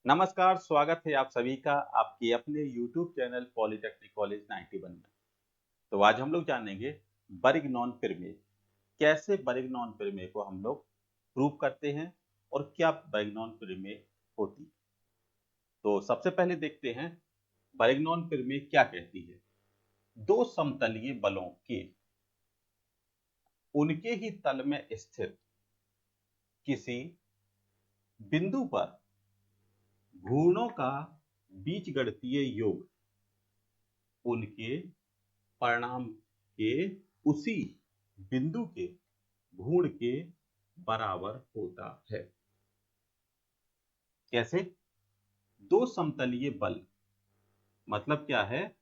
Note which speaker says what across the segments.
Speaker 1: नमस्कार, स्वागत है आप सभी का आपके अपने YouTube चैनल पॉलिटेक्निक कॉलेज 91 में। तो आज हम लोग जानेंगे बर्गनॉन प्रमेय। कैसे बर्गनॉन प्रमेय को हम लोग प्रूव करते हैं और क्या बर्गनॉन प्रमेय होती है। तो सबसे पहले देखते हैं बर्गनॉन प्रमेय क्या कहती है। दो समतलीय बलों के उनके ही तल में स्थित किसी बिंदु पर घूर्णों का बीजगणितीय योग उनके परिणाम के उसी बिंदु के घूर्ण के बराबर होता है। कैसे? दो समतलीय बल मतलब क्या है?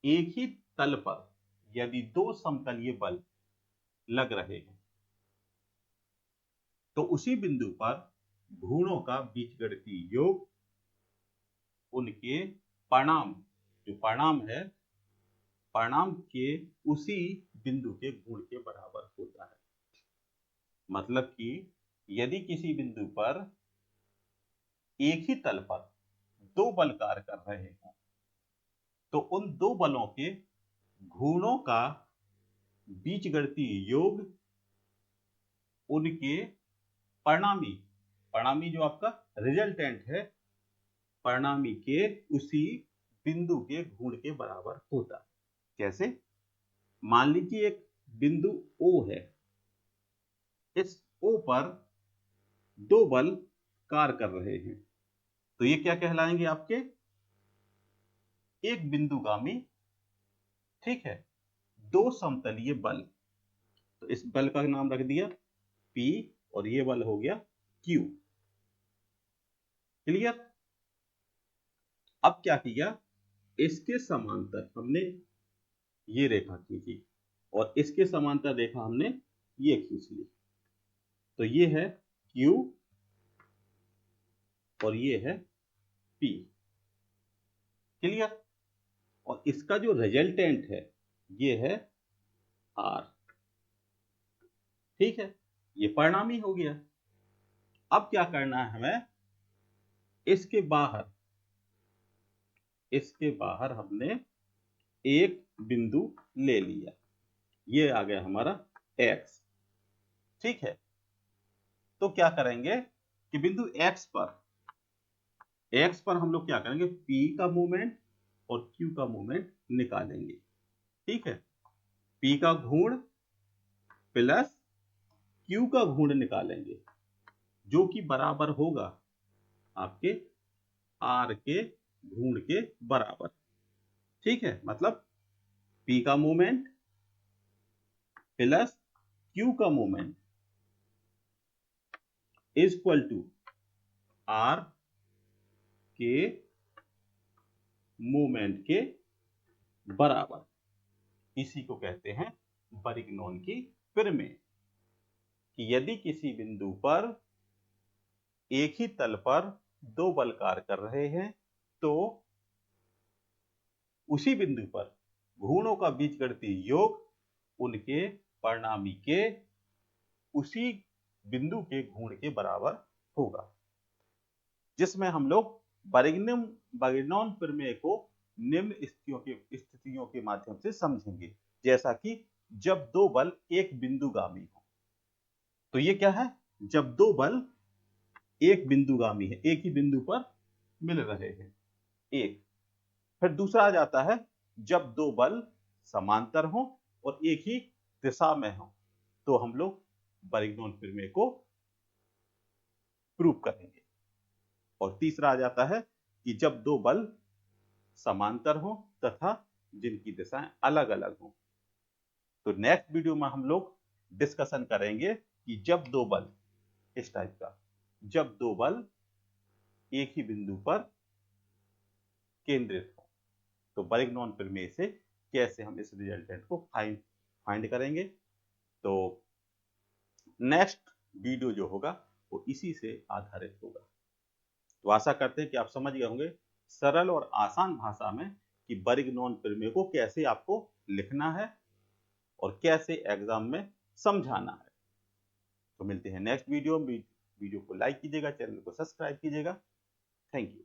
Speaker 1: एक ही तल पर यदि दो समतलीय बल लग रहे हैं तो उसी बिंदु पर घूर्णों का बीजगणितीय योग उनके परिणाम, जो परिणाम है, परिणाम के उसी बिंदु के गुण के बराबर होता है। मतलब कि यदि किसी बिंदु पर एक ही तल पर दो बल कार्य कर रहे हैं तो उन दो बलों के घूर्णों का बीजगणितीय योग उनके परिणामी, परिणामी जो आपका रिजल्टेंट है, परिणामी के उसी बिंदु के घूर्ण के बराबर होता है। कैसे? मान लीजिए एक बिंदु O है, इस O पर दो बल कार्य कर रहे हैं तो ये क्या कहलाएंगे? आपके एक बिंदुगामी, ठीक है, दो समतलीय बल। तो इस बल का नाम रख दिया P और ये बल हो गया Q। क्लियर? अब क्या किया? इसके समांतर हमने ये रेखा खींची और इसके समांतर रेखा हमने ये खींच ली। तो ये है Q और ये है P। क्लियर? और इसका जो रिजल्टेंट है ये है R। ठीक है, ये परिणामी हो गया। अब क्या करना है हमें? इसके बाहर हमने एक बिंदु ले लिया, ये आ गया हमारा X। ठीक है, तो क्या करेंगे कि बिंदु X पर हम लोग क्या करेंगे? P का मोमेंट और Q का मोमेंट निकालेंगे। ठीक है, P का घूर्ण प्लस Q का घूर्ण निकालेंगे जो कि बराबर होगा आपके R के घूर्ण के बराबर। ठीक है, मतलब P का मोमेंट प्लस Q का moment is equal to R के मोमेंट के बराबर। इसी को कहते हैं बर्गनॉन की प्रमेय कि यदि किसी बिंदु पर एक ही तल पर दो बल कार्य कर रहे हैं तो उसी बिंदु पर घूर्णों का बीजगणितीय योग उनके परिणामी के उसी बिंदु के घूर्ण के बराबर होगा। जिसमें हम लोग बर्गनॉन प्रमेय को निम्न स्थितियों के माध्यम से समझेंगे। जैसा कि जब दो बल एक बिंदुगामी हो, तो ये क्या है? जब दो बल एक बिंदुगामी है, एक ही बिंदु पर मिल रहे हैं, एक। फिर दूसरा आ जाता है जब दो बल समांतर हो और एक ही दिशा में हो, तो हम लोग बर्गनॉन प्रमेय को प्रूव करेंगे। और तीसरा आ जाता है कि जब दो बल समांतर हो तथा जिनकी दिशाएं अलग अलग हो। तो नेक्स्ट वीडियो में हम लोग डिस्कशन करेंगे कि जब दो बल, इस टाइप का, जब दो बल एक ही बिंदु पर केंद्रित हो, तो बर्गनॉन प्रमेय से कैसे हम इस रिजल्टेंट को फाइंड करेंगे। तो नेक्स्ट वीडियो जो होगा वो इसी से आधारित होगा। तो आशा करते हैं कि आप समझ गए होंगे सरल और आसान भाषा में कि बर्गनॉन प्रमेय को कैसे आपको लिखना है और कैसे एग्जाम में समझाना है। तो मिलते हैं नेक्स्ट वीडियो में। वीडियो को लाइक कीजिएगा, चैनल को सब्सक्राइब कीजिएगा। Thank you.